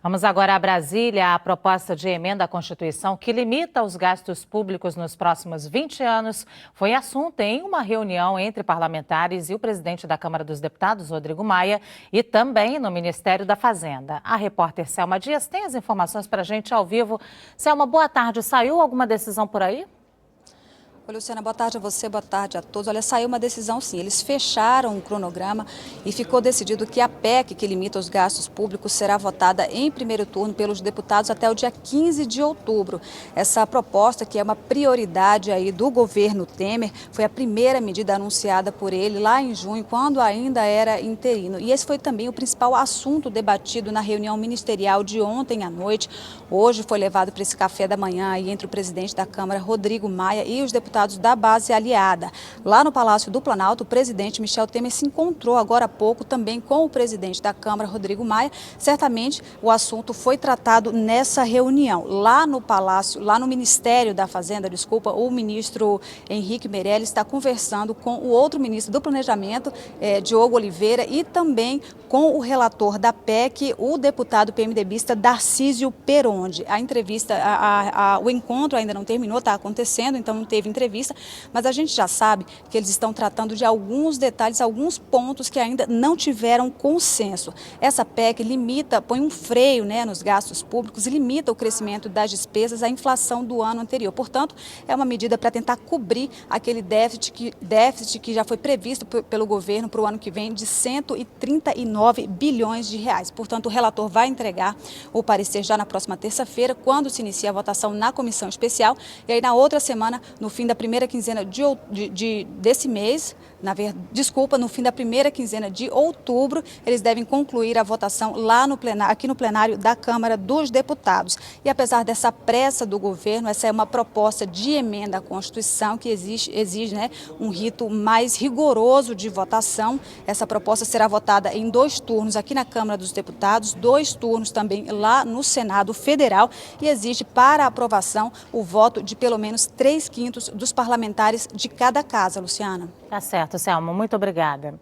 Vamos agora a Brasília. A proposta de emenda à Constituição que limita os gastos públicos nos próximos 20 anos foi assunto em uma reunião entre parlamentares e o presidente da Câmara dos Deputados, Rodrigo Maia, e também no Ministério da Fazenda. A repórter Selma Dias tem as informações para a gente ao vivo. Selma, boa tarde. Saiu alguma decisão por aí? Oi, Luciana, boa tarde a você, boa tarde a todos. Olha, saiu uma decisão sim, eles fecharam o cronograma e ficou decidido que a PEC, que limita os gastos públicos, será votada em primeiro turno pelos deputados até o dia 15 de outubro. Essa proposta, que é uma prioridade aí do governo Temer, foi a primeira medida anunciada por ele lá em junho, quando ainda era interino. E esse foi também o principal assunto debatido na reunião ministerial de ontem à noite. Hoje foi levado para esse café da manhã aí entre o presidente da Câmara, Rodrigo Maia, e os deputados da base aliada. Lá no Palácio do Planalto, o presidente Michel Temer se encontrou agora há pouco também com o presidente da Câmara, Rodrigo Maia. Certamente o assunto foi tratado nessa reunião. Lá no Palácio, lá no Ministério da Fazenda, o ministro Henrique Meirelles está conversando com o outro ministro do Planejamento, Diogo Oliveira, e também com o relator da PEC, o deputado PMDBista Darcísio Peronde. A entrevista, o encontro ainda não terminou, está acontecendo, então não teve entrevista, mas a gente já sabe que eles estão tratando de alguns detalhes, alguns pontos que ainda não tiveram consenso. Essa PEC põe um freio, nos gastos públicos e limita o crescimento das despesas à inflação do ano anterior. Portanto, é uma medida para tentar cobrir aquele déficit que já foi previsto pelo governo para o ano que vem de 139 bilhões de reais. Portanto, o relator vai entregar o parecer já na próxima terça-feira, quando se inicia a votação na comissão especial, e aí na outra semana, no fim da primeira quinzena desse mês, no fim da primeira quinzena de outubro, eles devem concluir a votação lá aqui no plenário da Câmara dos Deputados. E apesar dessa pressa do governo, essa é uma proposta de emenda à Constituição que exige um rito mais rigoroso de votação. Essa proposta será votada em 2 turnos aqui na Câmara dos Deputados, 2 turnos também lá no Senado Federal, e exige para a aprovação o voto de pelo menos 3/5 dos parlamentares de cada casa, Luciana. Tá certo, Selma. Muito obrigada.